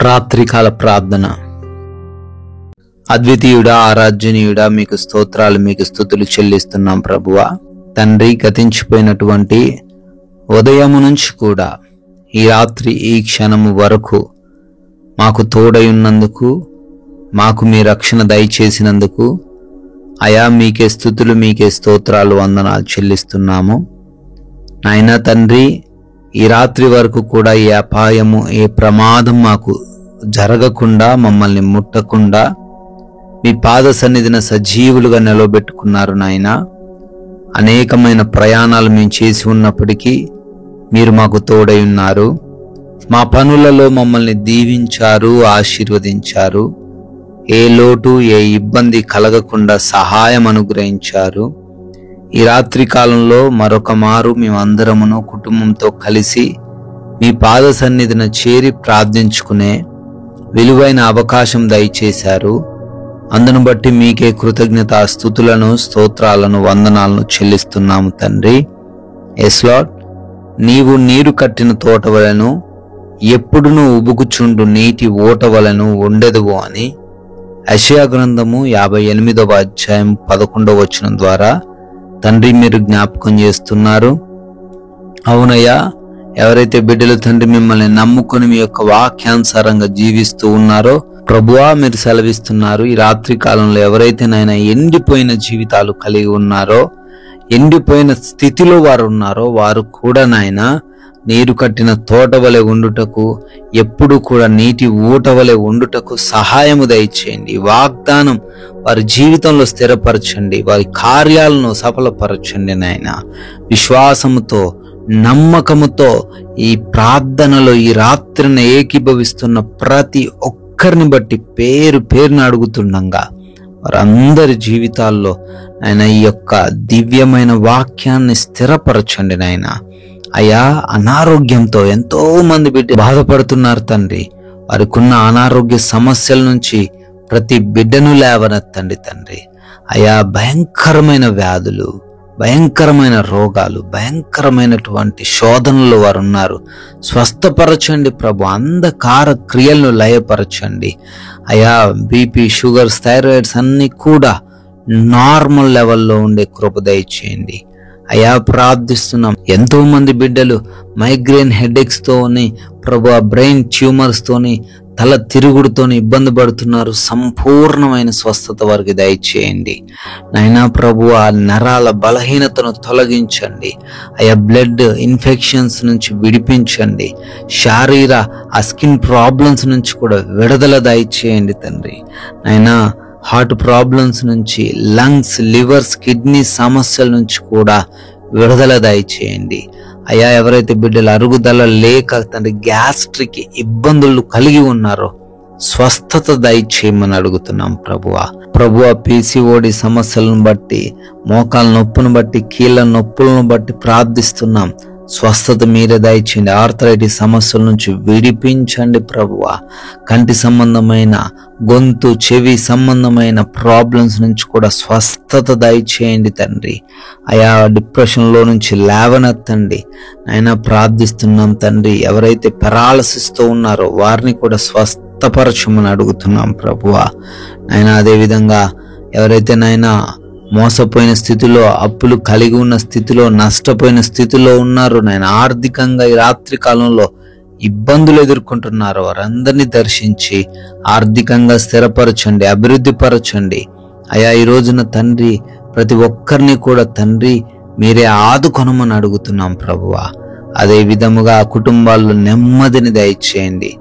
రాత్రికాల ప్రార్థన. అద్వితీయుడా, ఆరాధ్యనీయుడా, మీకు స్తోత్రాలు, మీకు స్తుతులు చెల్లిస్తున్నాం ప్రభువా. తండ్రి, గతించిపోయినటువంటి ఉదయము నుంచి కూడా ఈ రాత్రి ఈ క్షణము వరకు మాకు తోడై ఉన్నందుకు, మాకు మీ రక్షణ దయచేసినందుకు అయా మీకే స్తుతులు, మీకే స్తోత్రాలు, వందనాలు చెల్లిస్తున్నాము. నాయనా తండ్రి, ఈ రాత్రి వరకు కూడా ఏ అపాయము, ఏ ప్రమాదం మాకు జరగకుండా, మమ్మల్ని ముట్టకుండా మీ పాద సన్నిధిన సజీవులుగా నిలబెట్టుకున్నారు నాయనా. అనేకమైన ప్రయాణాలు మేము చేసి ఉన్నప్పటికీ మీరు మాకు తోడై ఉన్నారు. మా పనులలో మమ్మల్ని దీవించారు, ఆశీర్వదించారు. ఏ లోటు, ఏ ఇబ్బంది కలగకుండా సహాయం అనుగ్రహించారు. ఈ రాత్రి కాలంలో మరొక మారు మేమందరమును కుటుంబంతో కలిసి మీ పాద సన్నిధిన చేరి ప్రార్థించుకునే విలువైన అవకాశం దయచేశారు. అందును బట్టి మీకే కృతజ్ఞత స్తుతులను, స్తోత్రాలను, వందనాలను చెల్లిస్తున్నాము తండ్రి. ఎస్ లార్డ్, నీవు నీరు కట్టిన తోట వలెను, ఎప్పుడునూ ఉబుకుచుండు నీటి ఓట వలెను ఉండెదవు అని యెషయా గ్రంథము 58వ అధ్యాయం 11వ వచనం ద్వారా తండ్రి మీరు జ్ఞాపకం చేస్తున్నారు. అవునయ్యా, ఎవరైతే బిడ్డలు తండ్రి మిమ్మల్ని నమ్ముకుని మీ యొక్క వాక్యానుసారంగా జీవిస్తూ ఉన్నారో ప్రభువా, మీరు సెలవిస్తున్నారు. ఈ రాత్రి కాలంలో ఎవరైతే నాయన ఎండిపోయిన జీవితాలు కలిగి ఉన్నారో, ఎండిపోయిన స్థితిలో వారు ఉన్నారో, వారు కూడా నాయన నీరు కట్టిన తోట వలె ఉండుటకు, ఎప్పుడు కూడా నీటి ఊట వలె ఉండుటకు సహాయము దయచేయండి. వాగ్దానం వారి జీవితంలో స్థిరపరచండి, వారి కార్యాలను సఫలపరచండి నాయన. విశ్వాసముతో, నమ్మకముతో ఈ ప్రార్థనలో ఈ రాత్రిన ఏకీభవిస్తున్న ప్రతి ఒక్కరిని బట్టి పేరు పేరున అడుగుతుండగా వారందరి జీవితాల్లో నాయన ఈ యొక్క దివ్యమైన వాక్యాన్ని స్థిరపరచండి నాయన. అయ్యా, అనారోగ్యంతో ఎంతో మంది బిడ్డ బాధపడుతున్నారు తండ్రి. వారికున్న అనారోగ్య సమస్యల నుంచి ప్రతి బిడ్డను లేవనెత్తండి తండ్రి. అయ్యా, భయంకరమైన వ్యాధులు, భయంకరమైన రోగాలు, భయంకరమైనటువంటి శోధనలు వారు ఉన్నారు. స్వస్థపరచండి ప్రభు. అంధకార క్రియలను లయపరచండి అయ్యా. బీపీ, షుగర్స్, థైరాయిడ్స్ అన్ని కూడా నార్మల్ లెవెల్లో ఉండే కృప దయచేయండి అయ్యా. ప్రార్థిస్తున్నాం. ఎంతో మంది బిడ్డలు మైగ్రేన్ హెడేక్స్ తోని ప్రభు, బ్రెయిన్ ట్యూమర్స్ తోని, తల తిరుగుడుతోని ఇబ్బంది పడుతున్నారు. సంపూర్ణమైన స్వస్థత వారికి దయచేయండి నాయనా ప్రభు. ఆ నరాల బలహీనతను తొలగించండి అయ్యా. బ్లడ్ ఇన్ఫెక్షన్స్ నుంచి విడిపించండి. శారీర ఆ స్కిన్ ప్రాబ్లమ్స్ నుంచి కూడా విడుదల దయచేయండి తండ్రి నాయనా. హార్ట్ ప్రాబ్లమ్స్ నుంచి, లంగ్స్, లివర్స్, కిడ్నీ సమస్యల నుంచి కూడా విడుదల దయచేయండి అయ్యా. ఎవరైతే బిడ్డలు అరుగుదల లేక తండ్రి గ్యాస్ట్రిక్ ఇబ్బందులు కలిగి ఉన్నారో స్వస్థత దయచేయమని అడుగుతున్నాం ప్రభువా. PCOD సమస్యలను బట్టి, మోకాల నొప్పును బట్టి, కీళ్ళ నొప్పులను బట్టి ప్రార్థిస్తున్నాం. స్వస్థత మీరే దయచేయండి. ఆర్థరైటిస్ సమస్యల నుంచి విడిపించండి ప్రభువా. కంటి సంబంధమైన, గొంతు, చెవి సంబంధమైన ప్రాబ్లమ్స్ నుంచి కూడా స్వస్థత దయచేయండి తండ్రి అయా. డిప్రెషన్లో నుంచి లేవనెత్తండి అయినా ప్రార్థిస్తున్నాం తండ్రి. ఎవరైతే పెరాలసిస్తో ఉన్నారో వారిని కూడా స్వస్థపరచమని అడుగుతున్నాం ప్రభువా అయినా. అదేవిధంగా ఎవరైతే నాయనా మోసపోయిన స్థితిలో, అప్పులు కలిగి ఉన్న స్థితిలో, నష్టపోయిన స్థితిలో ఉన్నారు నాయన, ఆర్థికంగా ఈ రాత్రి కాలంలో ఇబ్బందులు ఎదుర్కొంటున్నారు, వారందరినీ దర్శించి ఆర్థికంగా స్థిరపరచండి, అభివృద్ధి పరచండి అయా. ఈ రోజున తండ్రి ప్రతి ఒక్కరిని కూడా తండ్రి మీరే ఆదుకొనమని అడుగుతున్నాం ప్రభువా. అదే విధముగా కుటుంబాల్లో నెమ్మదిని దయచేయండి.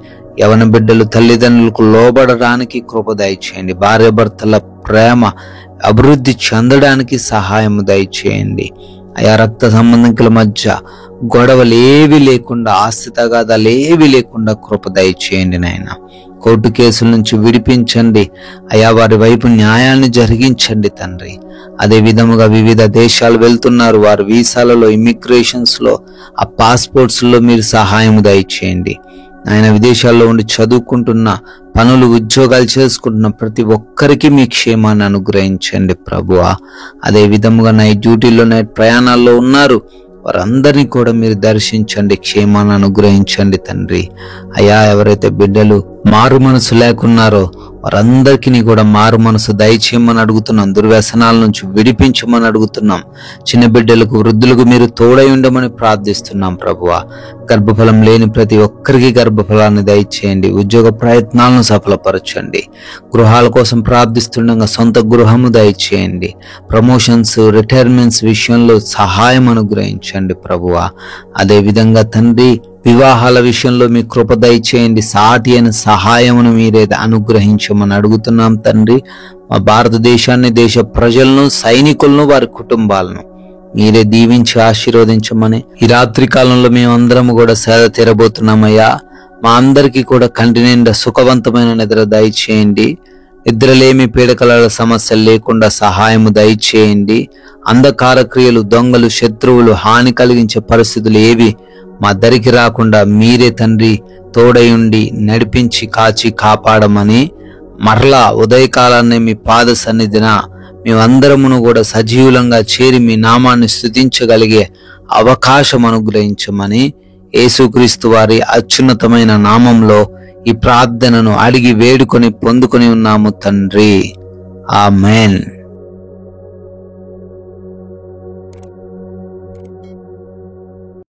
యవన బిడ్డలు తల్లిదండ్రులకు లోబడడానికి కృప దయచేయండి. భార్యాభర్తల ప్రేమ అభివృద్ధి చెందడానికి సహాయం దయచేయండి అయా. రక్త సంబంధికుల మధ్య గొడవలు ఏవి లేకుండా, ఆస్తి తగాదాలు ఏవి లేకుండా కృప దయచేయండి నాయన. కోర్టు కేసుల నుంచి విడిపించండి అయా. వారి వైపు న్యాయాన్ని జరిగించండి తండ్రి. అదే విధముగా వివిధ దేశాలు వెళ్తున్నారు, వారి వీసాలలో, ఇమిగ్రేషన్స్ లో, ఆ పాస్పోర్ట్స్ లో మీరు సహాయం దయచేయండి ఆయన. విదేశాల్లో ఉండి చదువుకుంటున్న, పనులు, ఉద్యోగాలు చేసుకుంటున్న ప్రతి ఒక్కరికి మీ క్షేమాన్ని అనుగ్రహించండి ప్రభువా. అదే విధముగా నైట్ డ్యూటీలో, నైట్ ప్రయాణాల్లో ఉన్నారు, వారందరినీ కూడా మీరు దర్శించండి, క్షేమాన్ని అనుగ్రహించండి తండ్రి అయ్యా. ఎవరైతే బిడ్డలు మారు మనసు లేకున్నారో వారందరికీ కూడా మారు మనసు దయచేయమని అడుగుతున్నాం. దుర్వ్యసనాల నుంచి విడిపించమని అడుగుతున్నాం. చిన్న బిడ్డలకు, వృద్ధులకు మీరు తోడై ఉండమని ప్రార్థిస్తున్నాం ప్రభువా. గర్భఫలం లేని ప్రతి ఒక్కరికి గర్భఫలాన్ని దయచేయండి. ఉద్యోగ ప్రయత్నాలను సఫలపరచండి. గృహాల కోసం ప్రార్థిస్తుండగా సొంత గృహము దయచేయండి. ప్రమోషన్స్, రిటైర్మెంట్స్ విషయంలో సహాయం అనుగ్రహించండి ప్రభువా. అదేవిధంగా తండ్రి, వివాహాల విషయంలో మీ కృప దయచేయండి. సాటి అయిన సహాయమును మీరే అనుగ్రహించమని అడుగుతున్నాం తండ్రి. మా భారతదేశాన్ని, దేశ ప్రజలను, సైనికులను, వారి కుటుంబాలను మీరే దీవించి ఆశీర్వదించమని ఈ రాత్రి కాలంలో మేమందరము కూడా సేద తీరబోతున్నామయ్యా. మా అందరికీ కూడా కంటి నిండా సుఖవంతమైన నిద్ర దయచేయండి. నిద్రలేమి, పీడకల సమస్యలు లేకుండా సహాయము దయచేయండి. అంధకార క్రియలు, దొంగలు, శత్రువులు, హాని కలిగించే పరిస్థితులు ఏవి మా దరికి రాకుండా మీరే తండ్రి తోడై ఉండి నడిపించి కాచి కాపాడమని, మరలా ఉదయకాలాన్ని మీ పాద సన్నిధిన మేమందరమును కూడా సజీవులంగా చేరి మీ నామాన్ని స్తుతించగలిగే అవకాశం అనుగ్రహించమని యేసుక్రీస్తు వారి అత్యున్నతమైన నామంలో ఈ ప్రార్థనను అడిగి వేడుకొని పొందుకొని ఉన్నాము తండ్రి. ఆమేన్.